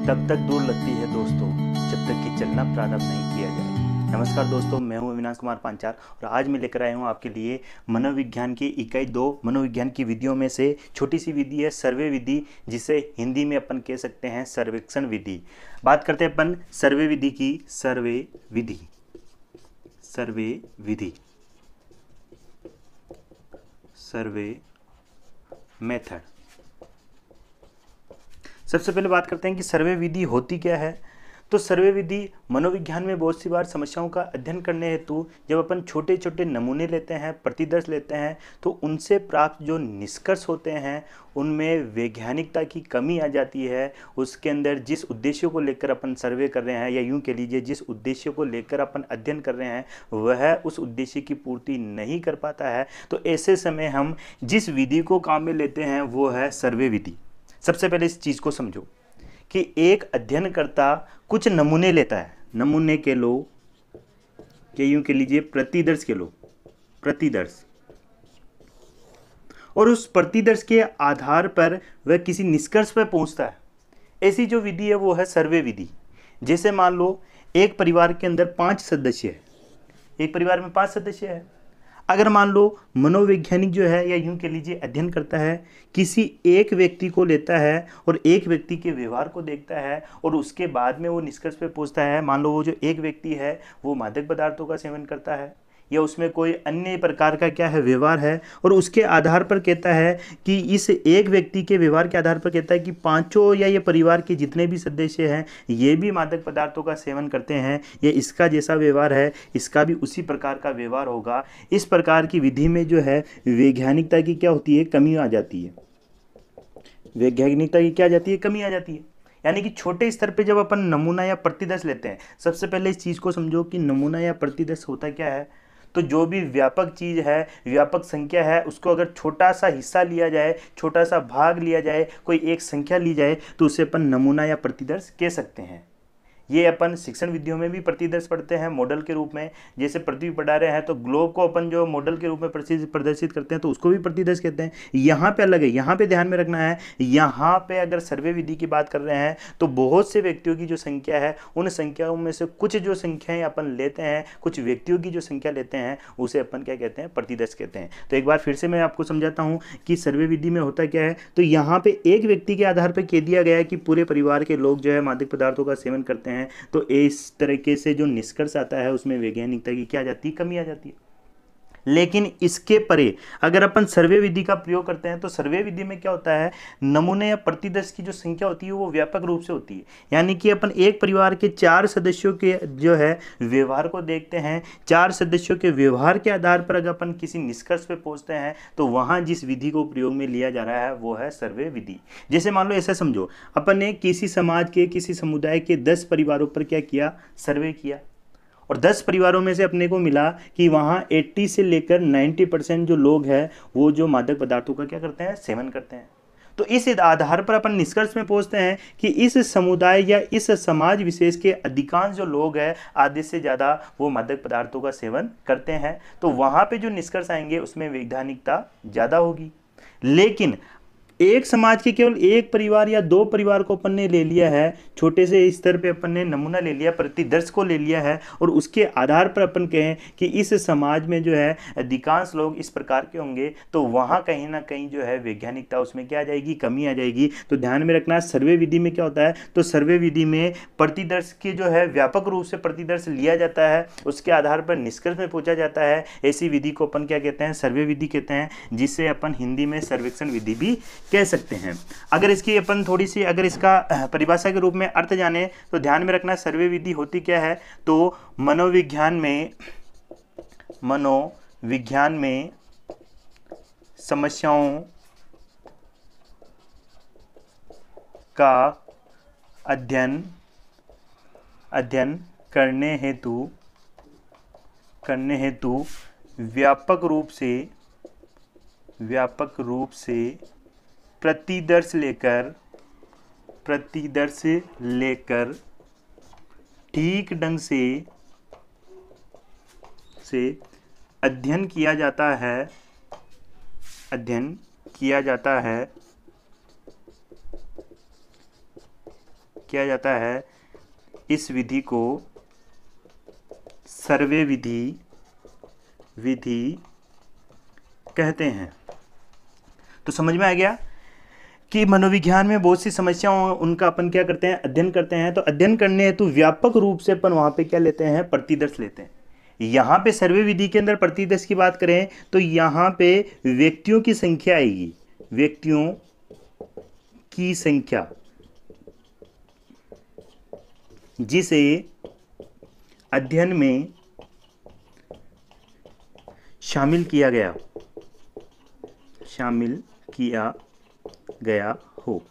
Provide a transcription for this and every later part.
तब तक दूर लगती है दोस्तों जब तक कि चलना प्रारंभ नहीं किया जाए। नमस्कार दोस्तों, मैं हूं अविनाश कुमार पांचाल और आज मैं लेकर आया हूं आपके लिए मनोविज्ञान की इकाई 2 मनोविज्ञान की विधियों में से छोटी सी विधि है सर्वे विधि, जिसे हिंदी में अपन कह सकते हैं सर्वेक्षण विधि। बात करते हैं अपन सर्वे विधि की। Survey method. सबसे पहले बात करते हैं कि सर्वे विधि होती क्या है। तो सर्वे विधि मनोविज्ञान में बहुत सी बार समस्याओं का अध्ययन करने हेतु जब अपन छोटे छोटे नमूने लेते हैं, प्रतिदर्श लेते हैं, तो उनसे प्राप्त जो निष्कर्ष होते हैं उनमें वैज्ञानिकता की कमी आ जाती है। उसके अंदर जिस उद्देश्य को लेकर अपन सर्वे कर रहे हैं, या यूं कह लीजिए जिस उद्देश्य को लेकर अपन अध्ययन कर रहे हैं, वह उस उद्देश्य की पूर्ति नहीं कर पाता है। तो ऐसे समय हम जिस विधि को काम में लेते हैं वो है सर्वे विधि। सबसे पहले इस चीज़ को समझो कि एक अध्ययनकर्ता कुछ नमूने लेता है। नमूने के लो, या यूं कह लीजिए प्रतिदर्श के लो, प्रतिदर्श, और उस प्रतिदर्श के आधार पर वह किसी निष्कर्ष पर पहुंचता है। ऐसी जो विधि है वो है सर्वे विधि। जैसे मान लो एक परिवार के अंदर 5 सदस्य है, एक परिवार में 5 सदस्य है। अगर मान लो मनोवैज्ञानिक जो है, या यूं कह लीजिए अध्ययन करता है, किसी एक व्यक्ति को लेता है और एक व्यक्ति के व्यवहार को देखता है और उसके बाद में वो निष्कर्ष पे पहुंचता है। मान लो वो जो एक व्यक्ति है वो मादक पदार्थों का सेवन करता है या उसमें कोई अन्य प्रकार का क्या है व्यवहार है, और उसके आधार पर कहता है कि इस एक व्यक्ति के व्यवहार के आधार पर कहता है कि पांचों या ये परिवार के जितने भी सदस्य हैं ये भी मादक पदार्थों का सेवन करते हैं, ये इसका जैसा व्यवहार है इसका भी उसी प्रकार का व्यवहार होगा। इस प्रकार की विधि में जो है वैज्ञानिकता की क्या होती है, कमी आ जाती है। वैज्ञानिकता की क्या आ जाती है, कमी आ जाती है। यानी कि छोटे स्तर पे जब अपन नमूना या प्रतिदर्श लेते हैं, सबसे पहले इस चीज़ को समझो कि नमूना या प्रतिदर्श होता क्या है। तो जो भी व्यापक चीज़ है, व्यापक संख्या है, उसको अगर छोटा सा हिस्सा लिया जाए, छोटा सा भाग लिया जाए, कोई एक संख्या ली जाए, तो उसे अपन नमूना या प्रतिदर्श कह सकते हैं। ये अपन शिक्षण विधियों में भी प्रतिदर्श पढ़ते हैं मॉडल के रूप में। जैसे पृथ्वी पढ़ा रहे हैं तो ग्लोब को अपन जो मॉडल के रूप में प्रदर्शित करते हैं तो उसको भी प्रतिदर्श कहते हैं। यहाँ पे अलग है, यहाँ पे ध्यान में रखना है। यहाँ पे अगर सर्वे विधि की बात कर रहे हैं तो बहुत से व्यक्तियों की जो संख्या है, उन संख्याओं में से कुछ जो संख्याएं अपन लेते हैं, कुछ व्यक्तियों की जो संख्या लेते हैं, उसे अपन क्या कहते हैं, प्रतिदर्श कहते हैं। तो एक बार फिर से मैं आपको समझाता हूँ कि सर्वे विधि में होता क्या है। तो यहाँ पे एक व्यक्ति के आधार पर कह दिया गया है कि पूरे परिवार के लोग जो है मादक पदार्थों का सेवन करते हैं, तो इस तरीके से जो निष्कर्ष आता है उसमें वैज्ञानिकता की क्या आ जाती है, कमी आ जाती है। लेकिन इसके परे अगर अपन सर्वे विधि का प्रयोग करते हैं तो सर्वे विधि में क्या होता है, नमूने या प्रतिदर्श की जो संख्या होती है वो व्यापक रूप से होती है। यानी कि अपन एक परिवार के 4 सदस्यों के जो है व्यवहार को देखते हैं, 4 सदस्यों के व्यवहार के आधार पर अगर अपन किसी निष्कर्ष पे पहुंचते हैं तो वहां जिस विधि को प्रयोग में लिया जा रहा है वो है सर्वे विधि। जैसे मान लो ऐसा समझो, अपन ने किसी समाज के, किसी समुदाय के 10 परिवारों पर क्या किया, सर्वे किया, और 10 परिवारों में से अपने को मिला कि वहाँ 80 से लेकर 90% जो लोग हैं वो जो मादक पदार्थों का क्या करते हैं, सेवन करते हैं। तो इस आधार पर अपन निष्कर्ष में पहुंचते हैं कि इस समुदाय या इस समाज विशेष के अधिकांश जो लोग हैं, आधे से ज़्यादा वो मादक पदार्थों का सेवन करते हैं। तो वहाँ पे जो निष्कर्ष आएंगे उसमें वैधानिकता ज़्यादा होगी। लेकिन एक समाज के केवल एक परिवार या 2 परिवार को अपन ने ले लिया है, छोटे से स्तर पे अपन ने नमूना ले लिया, प्रतिदर्श को ले लिया है, और उसके आधार पर अपन कहें कि इस समाज में जो है अधिकांश लोग इस प्रकार के होंगे, तो वहाँ कहीं ना कहीं जो है वैज्ञानिकता उसमें क्या आ जाएगी, कमी आ जाएगी। तो ध्यान में रखना, सर्वे विधि में क्या होता है, तो सर्वे विधि में प्रतिदर्श के जो है व्यापक रूप से प्रतिदर्श लिया जाता है, उसके आधार पर निष्कर्ष में पहुंचा जाता है। ऐसी विधि को अपन क्या कहते हैं, सर्वे विधि कहते हैं, जिसे अपन हिंदी में सर्वेक्षण विधि भी कह सकते हैं। अगर इसकी अपन थोड़ी सी अगर इसका परिभाषा के रूप में अर्थ जाने तो ध्यान में रखना, सर्वे विधि होती क्या है। तो मनोविज्ञान में समस्याओं का अध्ययन करने हेतु व्यापक रूप से प्रतिदर्श लेकर ठीक ढंग से अध्ययन किया किया जाता है, इस विधि को सर्वे विधि कहते हैं। तो समझ में आ गया कि मनोविज्ञान में बहुत सी समस्याओं उनका अपन क्या करते हैं, अध्ययन करते हैं। तो अध्ययन करने हेतु व्यापक रूप से अपन वहाँ पे क्या लेते हैं, प्रतिदर्श लेते हैं। यहाँ पे सर्वे विधि के अंदर प्रतिदर्श की बात करें तो यहाँ पे व्यक्तियों की संख्या आएगी, व्यक्तियों की संख्या जिसे अध्ययन में शामिल किया गया हो,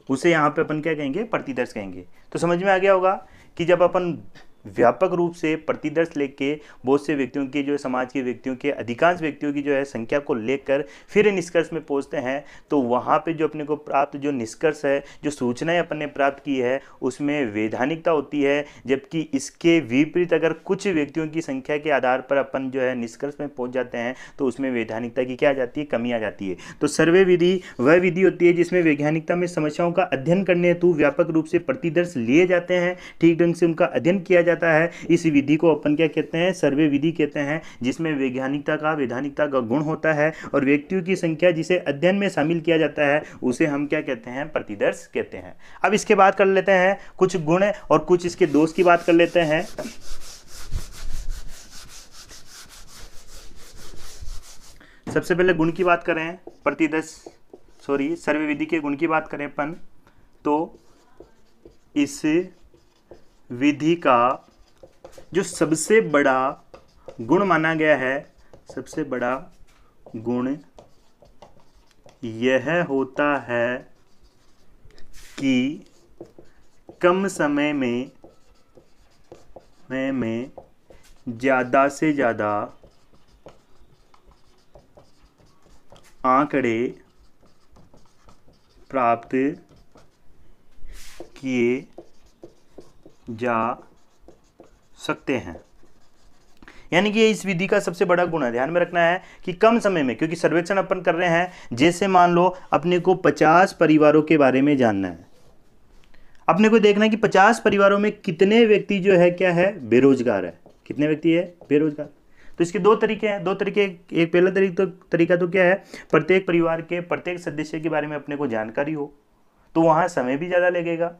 उसे यहाँ पे अपन क्या कहेंगे, प्रतिदर्श कहेंगे। तो समझ में आ गया होगा कि जब अपन व्यापक रूप से प्रतिदर्श लेके बहुत से व्यक्तियों की, जो समाज के व्यक्तियों के, अधिकांश व्यक्तियों की जो है संख्या को लेकर फिर निष्कर्ष में पहुंचते हैं, तो वहाँ पे जो अपने को प्राप्त जो निष्कर्ष है, जो सूचनाएं अपन ने प्राप्त की है, उसमें वैधानिकता होती है। जबकि इसके विपरीत अगर कुछ व्यक्तियों की संख्या के आधार पर अपन जो है निष्कर्ष में पहुँच जाते हैं तो उसमें वैधानिकता की क्या आ जाती है, कमी आ जाती है। तो सर्वे विधि वह विधि होती है जिसमें वैज्ञानिकता में समस्याओं का अध्ययन करने हेतु व्यापक रूप से प्रतिदर्श लिए जाते हैं, ठीक ढंग से उनका अध्ययन किया जाता है। इस विधि को अपन क्या कहते हैं, सर्वे विधि कहते हैं, जिसमें वैज्ञानिकता का गुण होता है और व्यक्तियों की संख्या जिसे अध्ययन में शामिल किया जाता है उसे हम क्या कहते हैं, प्रतिदर्श कहते हैं। अब इसके बाद कर लेते हैं कुछ गुण और कुछ इसके दोष की बात कर लेते हैं। सबसे पहले गुण की बात करें, सर्वे विधि के गुण की बात करें अपन, तो इस विधि का जो सबसे बड़ा गुण माना गया है, सबसे बड़ा गुण यह होता है कि कम समय में ज़्यादा से ज़्यादा आंकड़े प्राप्त किए जा सकते हैं। यानी कि इस विधि का सबसे बड़ा गुण है, ध्यान में रखना है कि कम समय में, क्योंकि सर्वेक्षण अपन कर रहे हैं, जैसे मान लो अपने को 50 परिवारों के बारे में जानना है, अपने को देखना है कि 50 परिवारों में कितने व्यक्ति जो है क्या है, बेरोजगार है, कितने व्यक्ति है बेरोजगार। तो इसके दो तरीके हैं, एक पहला तरीका तो क्या है, प्रत्येक परिवार के प्रत्येक सदस्य के बारे में अपने को जानकारी हो, तो वहाँ समय भी ज़्यादा लगेगा,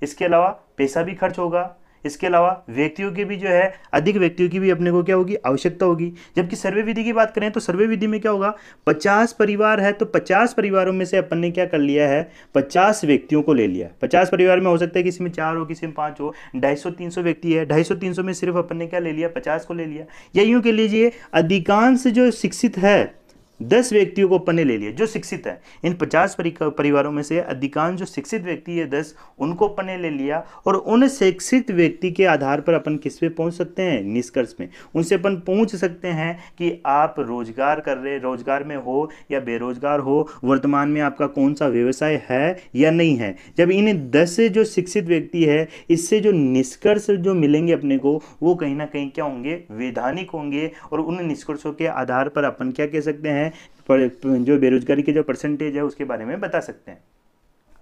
इसके अलावा पैसा भी खर्च होगा, इसके अलावा व्यक्तियों की भी जो है, अधिक व्यक्तियों की भी अपने को क्या होगी, आवश्यकता होगी। जबकि सर्वे विधि की बात करें तो सर्वे विधि में क्या होगा, 50 परिवार है तो 50 परिवारों में से अपन ने क्या कर लिया है, 50 व्यक्तियों को ले लिया। 50 परिवार में हो सकता है किसी में 4 हो, किसी में 5 हो, 250-300 व्यक्ति है, 250-300 में सिर्फ अपन ने क्या ले लिया, 50 को ले लिया। या यूं कह लीजिए अधिकांश जो शिक्षित है 10 व्यक्तियों को अपन ने ले लिया जो शिक्षित है। इन 50 परिवारों में से अधिकांश जो शिक्षित व्यक्ति है 10, उनको अपन ने ले लिया, और उन शिक्षित व्यक्ति के आधार पर अपन किस पे पहुंच सकते हैं, निष्कर्ष में। उनसे अपन पूछ सकते हैं कि आप रोजगार में हो या बेरोजगार हो, वर्तमान में आपका कौन सा व्यवसाय है या नहीं है। जब इन 10 जो शिक्षित व्यक्ति है, इससे जो निष्कर्ष जो मिलेंगे अपने को, वो कहीं ना कहीं क्या होंगे, वैधानिक होंगे, और उन निष्कर्षों के आधार पर अपन क्या कह सकते हैं, जो बेरोजगारी के जो परसेंटेज है उसके बारे में बता सकते हैं।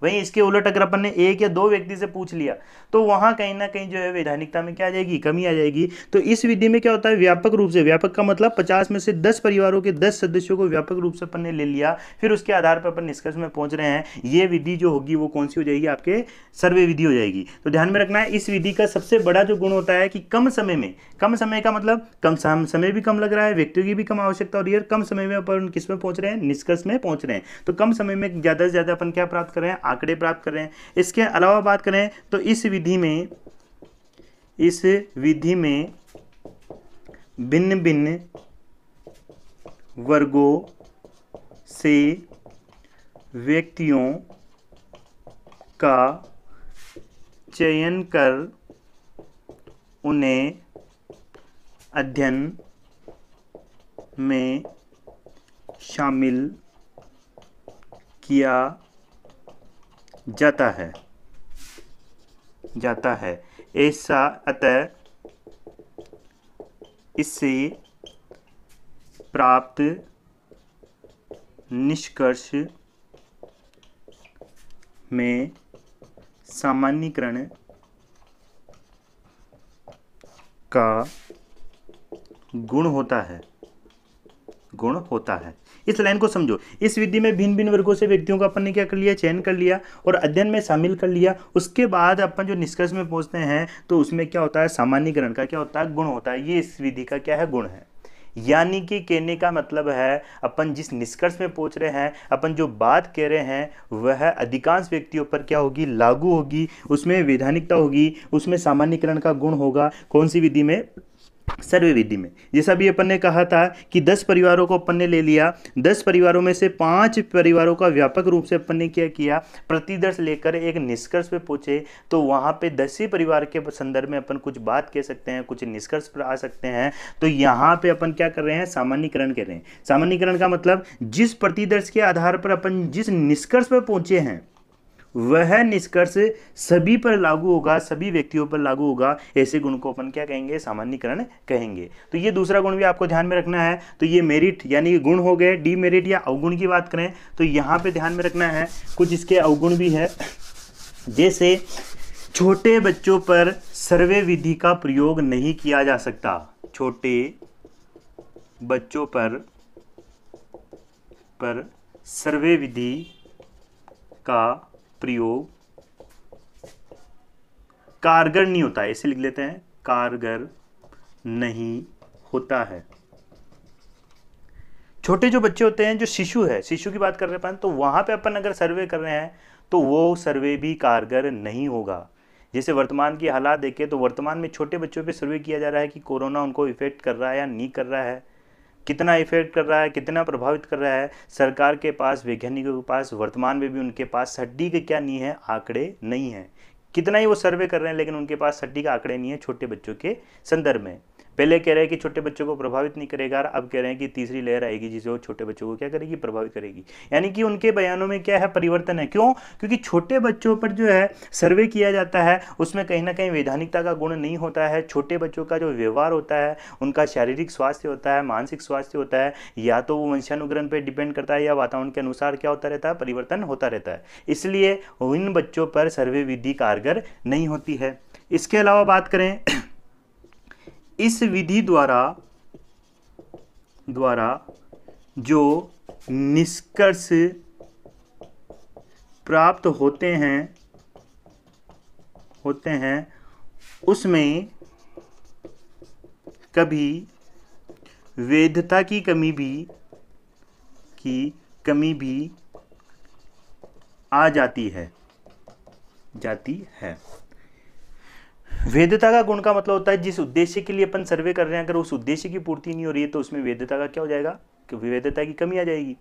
वहीं इसके उलट अगर अपन ने 1 या 2 व्यक्ति से पूछ लिया तो वहां कहीं ना कहीं जो है वैधानिकता में क्या आ जाएगी, कमी आ जाएगी। तो इस विधि में क्या होता है, व्यापक रूप से, व्यापक का मतलब 50 में से 10 परिवारों के 10 सदस्यों को व्यापक रूप से अपन ने ले लिया, फिर उसके आधार पर अपन निष्कर्ष में पहुंच रहे हैं। ये विधि जो होगी वो कौन सी हो जाएगी, आपके सर्वे विधि हो जाएगी। तो ध्यान में रखना है, इस विधि का सबसे बड़ा जो गुण होता है कि कम समय का मतलब कम समय भी कम लग रहा है, व्यक्तियों की भी कम आवश्यकता हो रही है, कम समय में अपन किस में पहुंच रहे हैं, निष्कर्ष में पहुंच रहे हैं। तो कम समय में ज़्यादा से ज़्यादा अपन क्या प्राप्त कर रहे हैं, आंकड़े प्राप्त कर रहे हैं। इसके अलावा बात करें तो इस विधि में भिन्न भिन्न वर्गों से व्यक्तियों का चयन कर उन्हें अध्ययन में शामिल किया जाता है। ऐसा अतः इससे प्राप्त निष्कर्ष में सामान्यीकरण का गुण होता है, गुण होता है। इस लाइन को समझो। इस विधि में भिन्न भिन्न वर्गों से व्यक्तियों का अपन ने क्या कर लिया, चयन कर लिया और अध्ययन में शामिल कर लिया। उसके बाद अपन जो निष्कर्ष में पहुंचते हैं तो उसमें क्या होता है, सामान्यीकरण का क्या होता है, गुण होता है। ये इस विधि का क्या है, गुण है। यानी कि कहने का मतलब है अपन जिस निष्कर्ष में पहुंच रहे हैं, अपन जो बात कह रहे हैं वह अधिकांश व्यक्तियों पर क्या होगी, लागू होगी, उसमें वैधानिकता होगी, उसमें सामान्यीकरण का गुण होगा। कौन सी विधि में, सर्वे विधि में। जैसा भी अपन ने कहा था कि 10 परिवारों को अपन ने ले लिया, 10 परिवारों में से 5 परिवारों का व्यापक रूप से अपन ने क्या किया, प्रतिदर्श लेकर एक निष्कर्ष पे पहुंचे। तो वहां पे 10 ही परिवार के संदर्भ में अपन कुछ बात कह सकते हैं, कुछ निष्कर्ष पर आ सकते हैं। तो यहाँ पे अपन क्या कर रहे हैं, सामान्यीकरण कर रहे हैं। सामान्यीकरण का मतलब जिस प्रतिदर्श के आधार पर अपन जिस निष्कर्ष पर पहुंचे हैं वह निष्कर्ष सभी पर लागू होगा, सभी व्यक्तियों पर लागू होगा। ऐसे गुण को अपन क्या कहेंगे, सामान्यीकरण कहेंगे। तो ये दूसरा गुण भी आपको ध्यान में रखना है। तो ये मेरिट यानी गुण हो गए। डीमेरिट या अवगुण की बात करें तो यहाँ पे ध्यान में रखना है कुछ इसके अवगुण भी है। जैसे छोटे बच्चों पर सर्वे विधि का प्रयोग नहीं किया जा सकता। छोटे बच्चों पर सर्वे विधि का प्रयोग कारगर नहीं होता है। इसे लिख लेते हैं, कारगर नहीं होता है। छोटे जो बच्चे होते हैं, जो शिशु है, शिशु की बात कर रहे हैं, तो वहां पे अपन अगर सर्वे कर रहे हैं तो वो सर्वे भी कारगर नहीं होगा। जैसे वर्तमान की हालात देखें तो वर्तमान में छोटे बच्चों पे सर्वे किया जा रहा है कि कोरोना उनको इफेक्ट कर रहा है या नहीं कर रहा है, कितना इफेक्ट कर रहा है, कितना प्रभावित कर रहा है। सरकार के पास, वैज्ञानिकों के पास वर्तमान में भी उनके पास सटीक क्या नहीं है, आंकड़े नहीं है। कितना ही वो सर्वे कर रहे हैं लेकिन उनके पास सटीक आंकड़े नहीं है छोटे बच्चों के संदर्भ में। पहले कह रहे हैं कि छोटे बच्चों को प्रभावित नहीं करेगा, अब कह रहे हैं कि तीसरी लहर आएगी जिसे वो छोटे बच्चों को क्या करेगी, प्रभावित करेगी। यानी कि उनके बयानों में क्या है, परिवर्तन है। क्यों? क्योंकि छोटे बच्चों पर जो है सर्वे किया जाता है उसमें कहीं ना कहीं वैधानिकता का गुण नहीं होता है। छोटे बच्चों का जो व्यवहार होता है, उनका शारीरिक स्वास्थ्य होता है, मानसिक स्वास्थ्य होता है, या तो वो वंशानुग्रहण पर डिपेंड करता है या वातावरण के अनुसार क्या होता रहता है, परिवर्तन होता रहता है। इसलिए इन बच्चों पर सर्वे विधि कारगर नहीं होती है। इसके अलावा बात करें, इस विधि द्वारा जो निष्कर्ष प्राप्त होते हैं उसमें कभी वैधता की कमी भी आ जाती है। वैधता का गुण का मतलब होता है जिस उद्देश्य के लिए अपन सर्वे कर रहे हैं, अगर उस उद्देश्य की पूर्ति नहीं हो रही है तो उसमें वैधता का क्या हो जाएगा, कि वैधता की कमी आ जाएगी।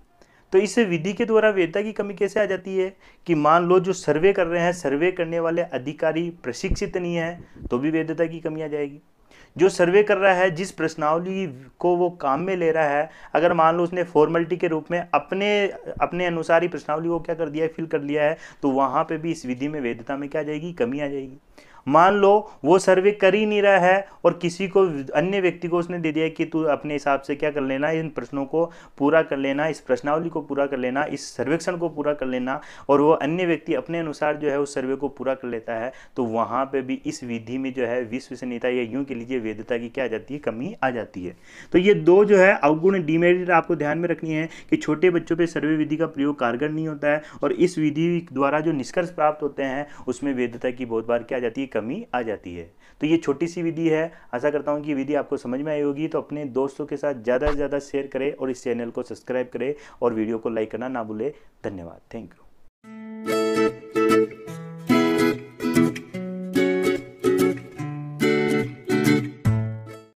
तो इस विधि के द्वारा वैधता की कमी कैसे आ जाती है कि मान लो जो सर्वे कर रहे हैं, सर्वे करने वाले अधिकारी प्रशिक्षित नहीं है तो भी वैधता की कमी आ जाएगी। जो सर्वे कर रहा है, जिस प्रश्नावली को वो काम में ले रहा है, अगर मान लो उसने फॉर्मेलिटी के रूप में अपने अनुसार ही प्रश्नावली को क्या कर दिया है, फिल कर लिया है, तो वहां पे भी इस विधि में वैधता में क्या आ जाएगी, कमी आ जाएगी। मान लो वो सर्वे कर ही नहीं रहा है और किसी को, अन्य व्यक्ति को उसने दे दिया कि तू अपने हिसाब से क्या कर लेना, इन प्रश्नों को पूरा कर लेना, इस प्रश्नावली को पूरा कर लेना, इस सर्वेक्षण को पूरा कर लेना, और वो अन्य व्यक्ति अपने अनुसार जो है उस सर्वे को पूरा कर लेता है, तो वहाँ पे भी इस विधि में जो है विश्वसनीयता या यूँ के लीजिए वैधता की क्या आ जाती है, कमी आ जाती है। तो ये दो जो है अवगुण, डीमेरिट आपको ध्यान में रखनी है कि छोटे बच्चों पर सर्वे विधि का प्रयोग कारगर नहीं होता है, और इस विधि द्वारा जो निष्कर्ष प्राप्त होते हैं उसमें वैधता की बहुत बार क्या आ जाती है, कमी आ जाती है। तो ये छोटी सी विधि है। आशा करता हूँ कि विधि आपको समझ में आई होगी। तो अपने दोस्तों के साथ ज़्यादा से ज़्यादा शेयर करें और इस चैनल को सब्सक्राइब करें और वीडियो को लाइक करना ना भूलें। धन्यवाद। Thank you.